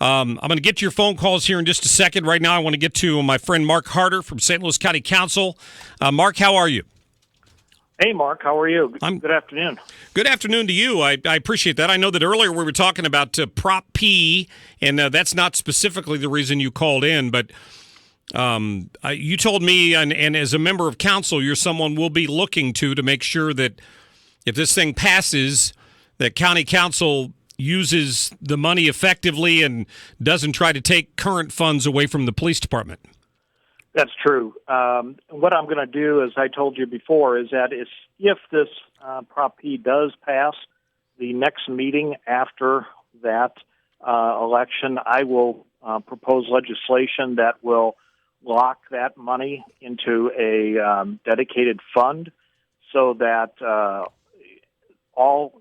I'm going to get to your phone calls here in just a second. Right now, I want to get to my friend Mark Harder from St. Louis County Council. Mark, how are you? Hey, Mark, how are you? Good afternoon. Good afternoon to you. I appreciate that. I know that earlier we were talking about Prop P, and that's not specifically the reason you called in, but you told me, and as a member of council, you're someone we'll be looking to make sure that if this thing passes, that county council uses the money effectively and doesn't try to take current funds away from the police department. That's true. What I'm going to do, as I told you before, is that if this Prop P does pass, the next meeting after that election, I will propose legislation that will lock that money into a dedicated fund so that all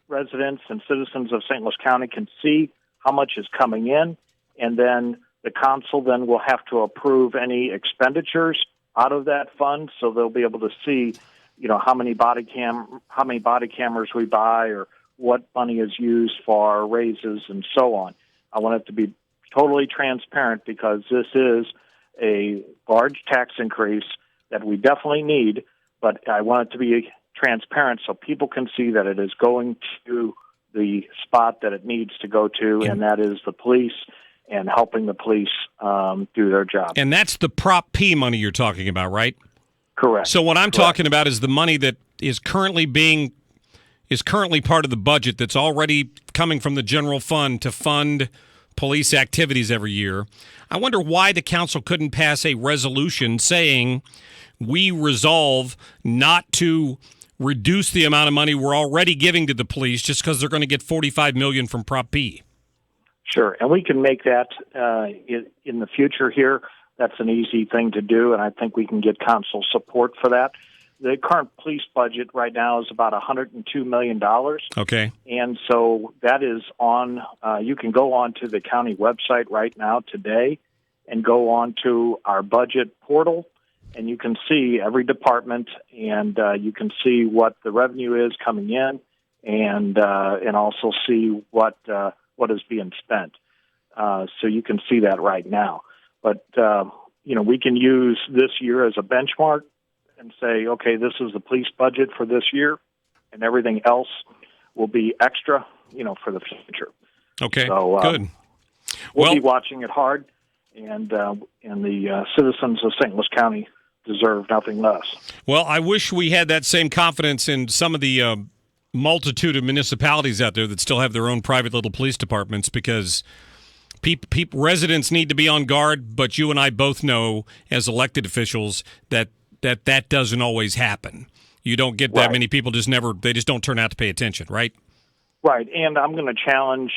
residents and citizens of St. Louis County can see how much is coming in, and then the council then will have to approve any expenditures out of that fund, so they'll be able to see, how many body cameras we buy, or what money is used for raises and so on. I want it to be totally transparent because this is a large tax increase that we definitely need, but I want it to be transparent so people can see that it is going to the spot that it needs to go to, and that is the police and helping the police do their job. And that's the Prop P money you're talking about, right? Correct. So what I'm talking about is the money that is currently part of the budget that's already coming from the general fund to fund police activities every year. I wonder why the council couldn't pass a resolution saying we resolve not to reduce the amount of money we're already giving to the police just because they're going to get $45 million from Prop P. Sure, and we can make that in the future here. That's an easy thing to do, and I think we can get council support for that. The current police budget right now is about $102 million. Okay. And so that is on, you can go on to the county website right now today and go on to our budget portal, and you can see every department, and you can see what the revenue is coming in, and also see what is being spent. So you can see that right now. But, we can use this year as a benchmark and say, okay, this is the police budget for this year, and everything else will be extra, for the future. Okay, so, good. We'll be watching it hard, and the citizens of St. Louis County deserve nothing less. Well, I wish we had that same confidence in some of the multitude of municipalities out there that still have their own private little police departments, because residents need to be on guard, but you and I both know as elected officials that doesn't always happen. You don't get that many people they just don't turn out to pay attention, right? Right, and I'm going to challenge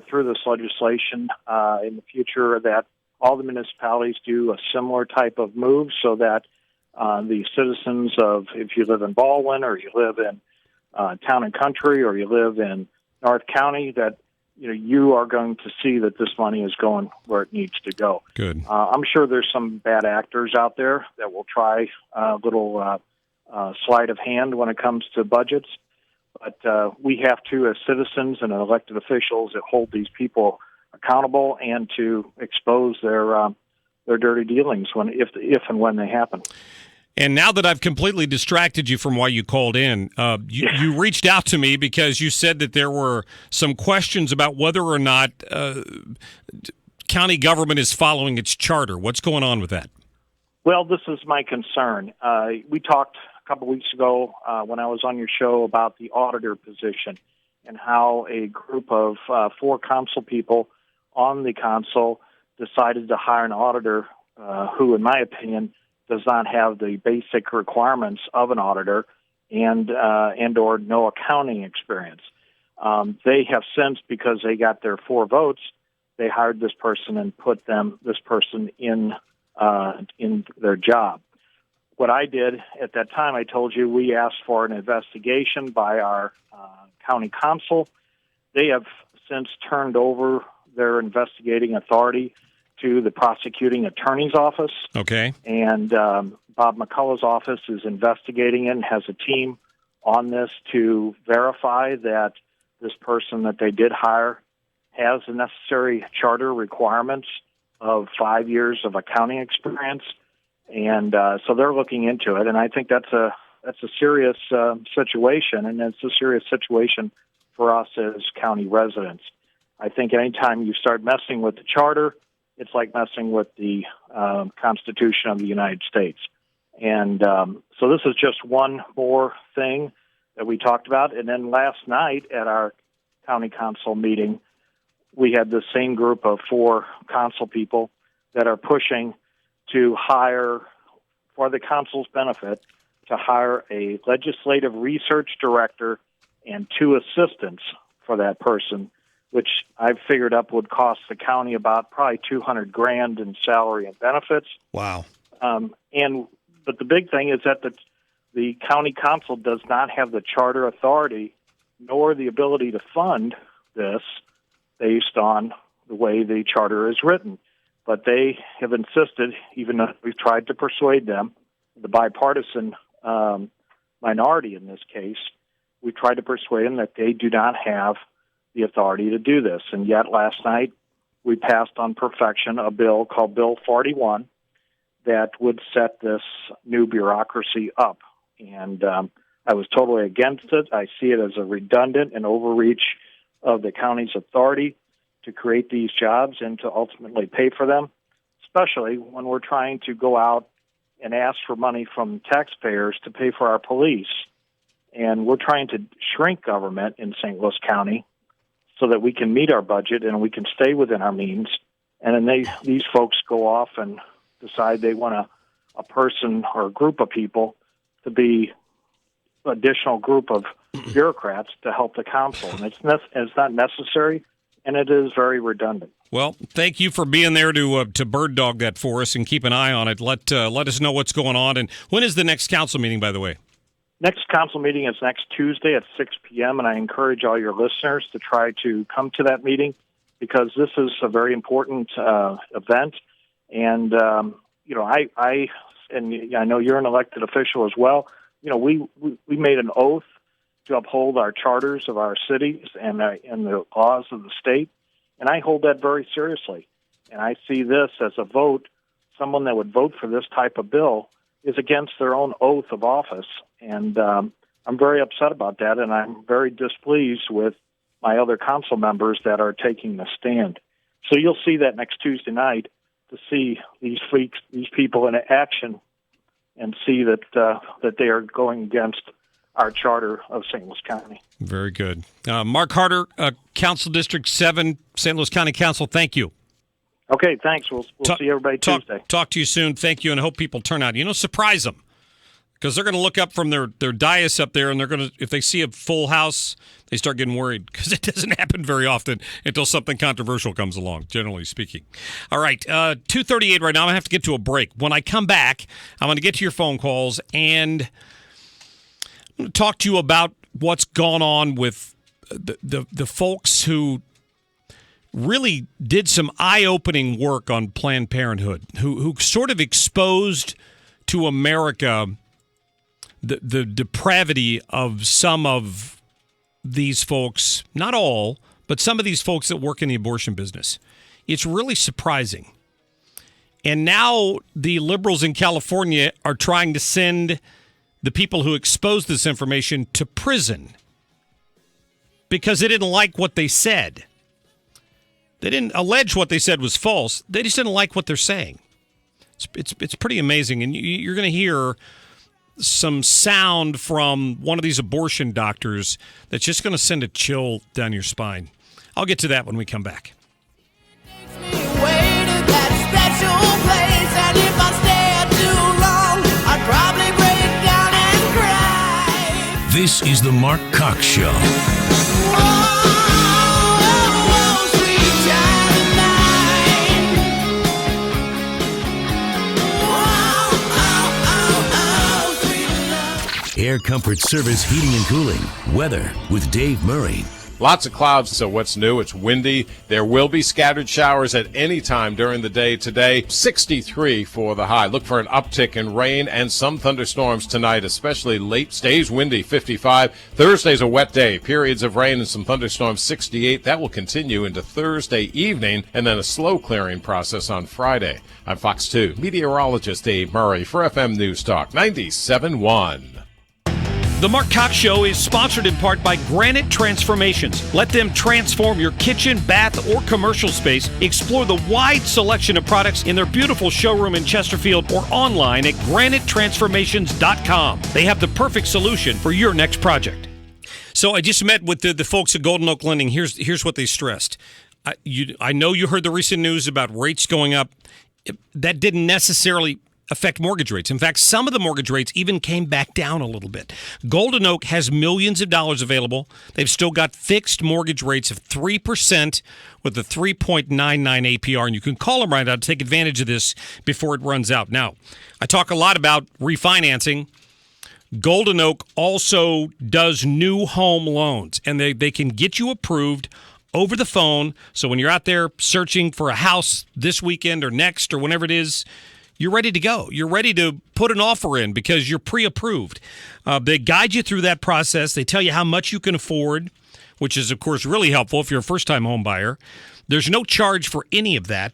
through this legislation in the future that all the municipalities do a similar type of move so that the citizens of, if you live in Baldwin or you live in Town and Country or you live in North County, that you are going to see that this money is going where it needs to go. Good. I'm sure there's some bad actors out there that will try a little sleight of hand when it comes to budgets, but we have to, as citizens and elected officials, that hold these people accountable and to expose their dirty dealings if and when they happen. And now that I've completely distracted you from why you called in, you reached out to me because you said that there were some questions about whether or not county government is following its charter. What's going on with that? Well, this is my concern. We talked a couple weeks ago when I was on your show about the auditor position and how a group of 4 council people on the council decided to hire an auditor who, in my opinion, does not have the basic requirements of an auditor and or no accounting experience. They have since, because they got their 4 votes, they hired this person and put this person in their job. What I did at that time, I told you, we asked for an investigation by our county council. They have since turned over their investigating authority to the prosecuting attorney's office. Okay. And Bob McCullough's office is investigating it and has a team on this to verify that this person that they did hire has the necessary charter requirements of 5 years of accounting experience, and so they're looking into it. And I think that's a serious situation, and it's a serious situation for us as county residents. I think anytime you start messing with the charter, it's like messing with the Constitution of the United States. And so this is just one more thing that we talked about. And then last night at our county council meeting, we had the same group of 4 council people that are pushing to hire, for the council's benefit, to hire a legislative research director and 2 assistants for that person, which I've figured up would cost the county about probably $200,000 in salary and benefits. Wow. But the big thing is that the county council does not have the charter authority nor the ability to fund this based on the way the charter is written. But they have insisted, even though we've tried to persuade them, the bipartisan minority in this case, we tried to persuade them that they do not have the authority to do this. And yet last night we passed on perfection a bill called Bill 41 that would set this new bureaucracy up. And I was totally against it. I see it as a redundant and overreach of the county's authority to create these jobs and to ultimately pay for them, especially when we're trying to go out and ask for money from taxpayers to pay for our police. And we're trying to shrink government in St. Louis County so that we can meet our budget and we can stay within our means. And then these folks go off and decide they want a person or a group of people to be an additional group of bureaucrats to help the council. And it's not necessary, and it is very redundant. Well, thank you for being there to bird dog that for us and keep an eye on it. Let us know what's going on. And when is the next council meeting, by the way? Next council meeting is next Tuesday at 6 p.m., and I encourage all your listeners to try to come to that meeting because this is a very important event. And, I know you're an elected official as well. You know, we made an oath to uphold our charters of our cities and the laws of the state, and I hold that very seriously. And I see this as a vote. Someone that would vote for this type of bill is against their own oath of office, and I'm very upset about that, and I'm very displeased with my other council members that are taking the stand. So you'll see that next Tuesday night to see these people in action and see that they are going against our charter of St. Louis County. Very good. Mark Harder, Council District 7, St. Louis County Council, thank you. Okay, thanks. We'll see everybody Tuesday. Talk to you soon. Thank you, and I hope people turn out. Surprise them. Because they're going to look up from their dais up there, and they're going to, if they see a full house, they start getting worried because it doesn't happen very often until something controversial comes along, generally speaking. All right, 2:38 right now. I'm going to have to get to a break. When I come back, I'm going to get to your phone calls, and I'm going to talk to you about what's gone on with the folks who really did some eye-opening work on Planned Parenthood, who sort of exposed to America the depravity of some of these folks, not all, but some of these folks that work in the abortion business. It's really surprising. And now the liberals in California are trying to send the people who exposed this information to prison because they didn't like what they said. They didn't allege what they said was false. They just didn't like what they're saying. It's pretty amazing. And you're going to hear some sound from one of these abortion doctors that's just going to send a chill down your spine. I'll get to that when we come back. This is the Marc Cox Show. Air Comfort Service Heating and Cooling. Weather with Dave Murray. Lots of clouds, so what's new? It's windy. There will be scattered showers at any time during the day today. 63 for the high. Look for an uptick in rain and some thunderstorms tonight, especially late. Stays windy, 55. Thursday's a wet day. Periods of rain and some thunderstorms, 68. That will continue into Thursday evening, and then a slow clearing process on Friday. I'm Fox 2 meteorologist Dave Murray for FM News Talk 97.1. The Marc Cox Show is sponsored in part by Granite Transformations. Let them transform your kitchen, bath, or commercial space. Explore the wide selection of products in their beautiful showroom in Chesterfield or online at granitetransformations.com. They have the perfect solution for your next project. So I just met with the folks at Golden Oak Lending. Here's what they stressed. I know you heard the recent news about rates going up. That didn't necessarily affect mortgage rates. In fact, some of the mortgage rates even came back down a little bit. Golden Oak has millions of dollars available. They've still got fixed mortgage rates of 3% with a 3.99 APR, and you can call them right now to take advantage of this before it runs out. Now, I talk a lot about refinancing. Golden Oak also does new home loans, and they can get you approved over the phone. So when you're out there searching for a house this weekend or next or whenever it is, you're ready to go. You're ready to put an offer in because you're pre-approved. They guide you through that process. They tell you how much you can afford, which is, of course, really helpful if you're a first-time home buyer. There's no charge for any of that.